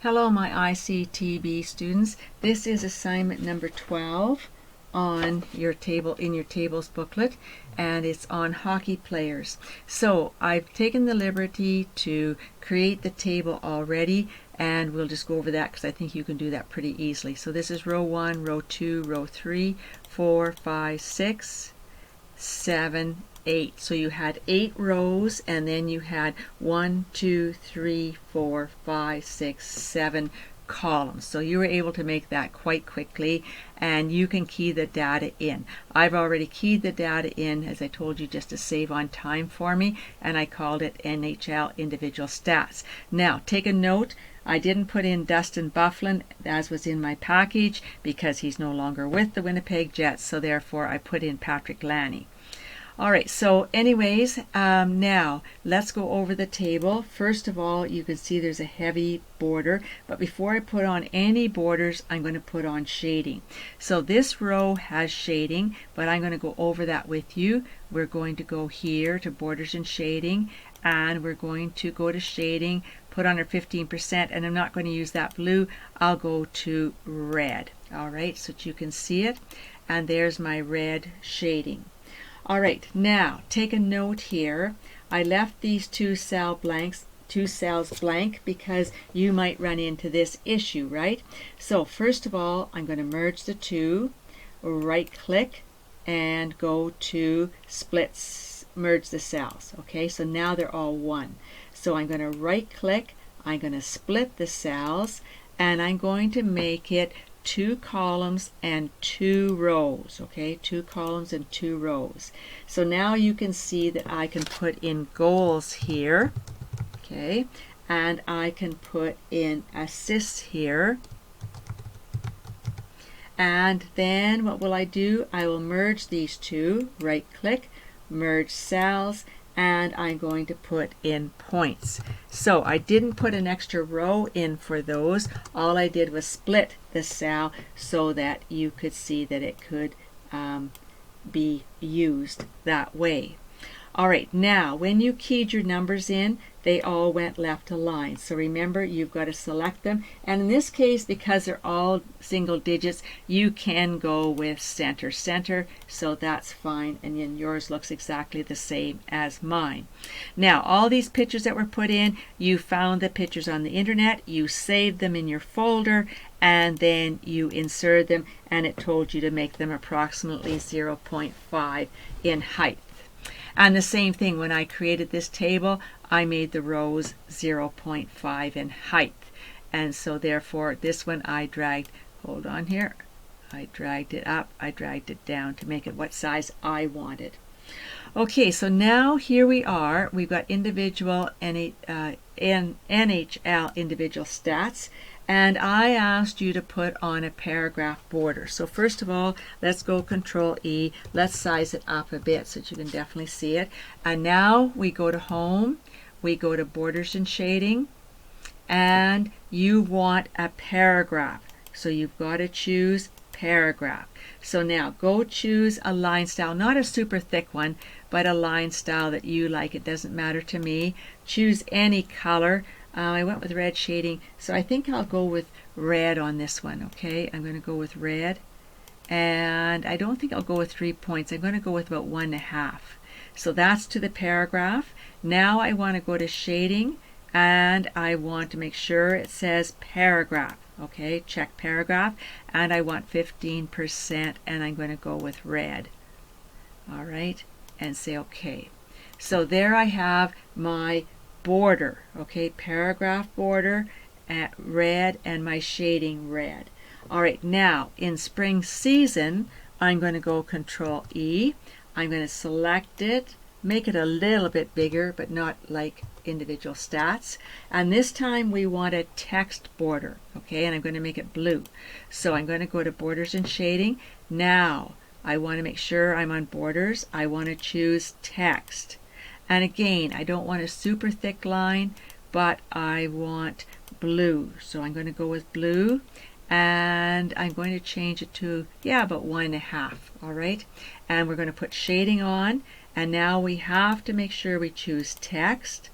Hello, my ICTB students. This is assignment number 12 on your table in your tables booklet, and it's on hockey players. So I've taken the liberty to create the table already, and we'll just go over that because I think you can do that pretty easily. So this is row 1, row 2, row 3, 4, 5, 6, 7, 8. So you had 8 rows, and then you had 1, 2, 3, 4, 5, 6, 7 columns. So you were able to make that quite quickly, and you can key the data in. I've already keyed the data in, as I told you, just to save on time for me, and I called it NHL individual stats. Now take a note, I didn't put in Dustin Byfuglien as was in my package because he's no longer with the Winnipeg Jets, so therefore I put in Patrick Lanny. Alright, so anyways, now let's go over the table. First of all, you can see there's a heavy border, but before I put on any borders, I'm going to put on shading. So this row has shading, but I'm going to go over that with you. We're going to go here to borders and shading, and we're going to go to shading, put on our 15%, and I'm not going to use that blue. I'll go to red. Alright, so that you can see it, and there's my red shading. Alright, now take a note here. I left these two cells blank because you might run into this issue, right? So first of all, I'm going to merge the two, right click, and go to merge the cells. Okay, so now they're all one. So I'm going to right click, I'm going to split the cells, and I'm going to make it 2 columns and 2 rows. Okay, 2 columns and 2 rows. So now you can see that I can put in goals here. Okay, and I can put in assists here. And then what will I do? I will merge these two, right click, merge cells, and I'm going to put in points. So I didn't put an extra row in for those. All I did was split the cell so that you could see that it could be used that way. Alright, now when you keyed your numbers in, they all went left aligned. So remember, you've got to select them. And in this case, because they're all single digits, you can go with center, center. So that's fine. And then yours looks exactly the same as mine. Now, all these pictures that were put in, you found the pictures on the internet. You saved them in your folder, and then you insert them, and it told you to make them approximately 0.5 in height. And the same thing, when I created this table, I made the rows 0.5 in height. And so therefore this one I dragged, hold on here, I dragged it up, I dragged it down to make it what size I wanted. Okay, so now here we are. We've got individual NHL individual stats, and I asked you to put on a paragraph border. So first of all, let's go Control E. Let's size it up a bit so that you can definitely see it. And now we go to Home, we go to Borders and Shading, and you want a paragraph. So you've got to choose paragraph. So now go choose a line style, not a super thick one, but a line style that you like. It doesn't matter to me. Choose any color. I went with red shading, so I think I'll go with red on this one. Okay, I'm going to go with red, and I don't think I'll go with 3 points. I'm going to go with about 1.5. So that's to the paragraph. Now I want to go to shading, and I want to make sure it says paragraph. Okay, check paragraph, and I want 15%, and I'm going to go with red. All right, and say okay. So there I have my border, okay, paragraph border at red, and my shading red. All right, now in spring season, I'm going to go Control E. I'm going to select it, make it a little bit bigger, but not like individual stats. And this time we want a text border, okay, and I'm going to make it blue. So I'm going to go to Borders and Shading. Now I want to make sure I'm on borders. I want to choose text. And again, I don't want a super thick line, but I want blue. So I'm going to go with blue, and I'm going to change it to, about 1.5. All right, and we're going to put shading on, and now we have to make sure we choose text,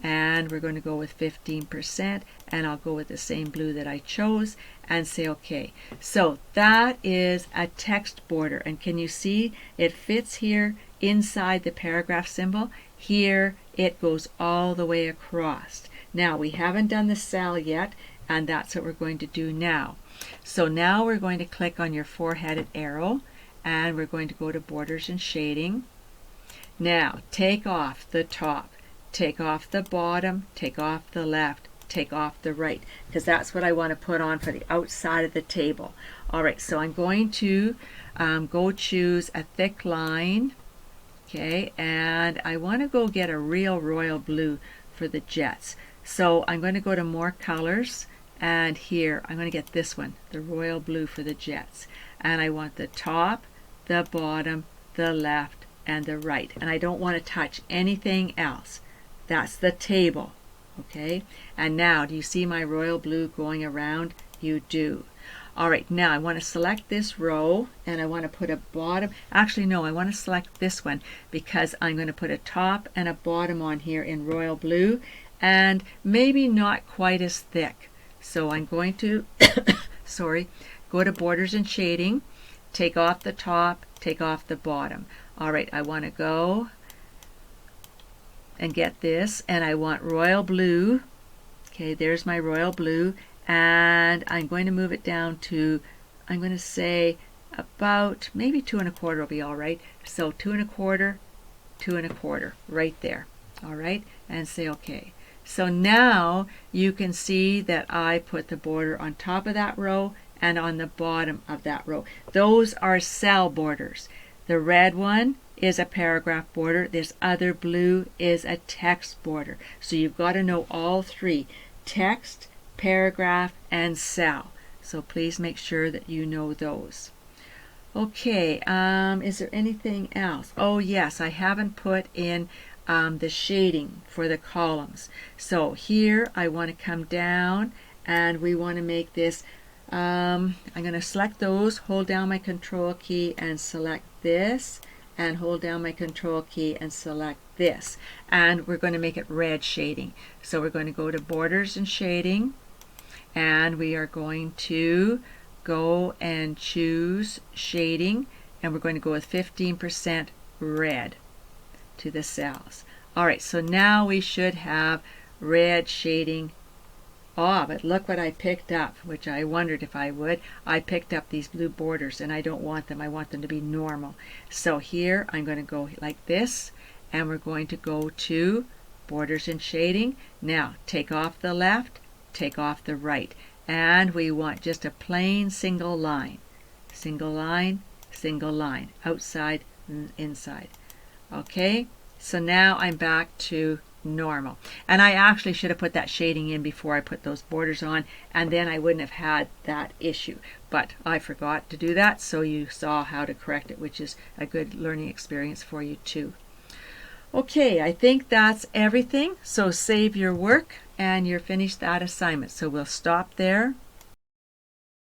and we're going to go with 15%, and I'll go with the same blue that I chose and say OK. So that is a text border, and can you see it fits here inside the paragraph symbol? Here it goes all the way across. Now we haven't done the cell yet, and that's what we're going to do now. So now we're going to click on your four-headed arrow, and we're going to go to Borders and Shading. Now take off the top, take off the bottom, take off the left, take off the right, because that's what I want to put on for the outside of the table. Alright, so I'm going to go choose a thick line, okay, and I want to go get a real royal blue for the jets. So I'm going to go to More Colors, and here I'm going to get this one, the royal blue for the jets. And I want the top, the bottom, the left, and the right. And I don't want to touch anything else. That's the table. Okay? And now, do you see my royal blue going around? You do. Alright, now I want to select this row, and I want to put a bottom. Actually, no, I want to select this one because I'm going to put a top and a bottom on here in royal blue, and maybe not quite as thick. So I'm going to, go to Borders and Shading, take off the top, take off the bottom. Alright, I want to go and get this, and I want royal blue. Okay, there's my royal blue, and I'm going to move it down to, I'm going to say about maybe 2 1/4 will be alright. So 2 1/4, 2 1/4, right there. Alright, and say OK. So now you can see that I put the border on top of that row and on the bottom of that row. Those are cell borders. The red one is a paragraph border. This other blue is a text border. So you've got to know all three: text, paragraph, and cell. So please make sure that you know those. Okay, is there anything else? Oh yes, I haven't put in the shading for the columns. So here I want to come down, and we want to make this, I'm going to select those, hold down my control key and select this, and hold down my control key and select this, and we're going to make it red shading. So we're going to go to Borders and Shading, and we are going to go and choose Shading, and we're going to go with 15% red to the cells. Alright, so now we should have red shading. Oh, but look what I picked up, which I wondered if I would. I picked up these blue borders, and I don't want them. I want them to be normal. So here I'm going to go like this, and we're going to go to Borders and Shading. Now take off the left, take off the right, and we want just a plain single line. Single line, outside and inside. Okay, so now I'm back to normal. And I actually should have put that shading in before I put those borders on, and then I wouldn't have had that issue. But I forgot to do that, so you saw how to correct it, which is a good learning experience for you too. Okay, I think that's everything. So save your work, and you're finished that assignment. So we'll stop there.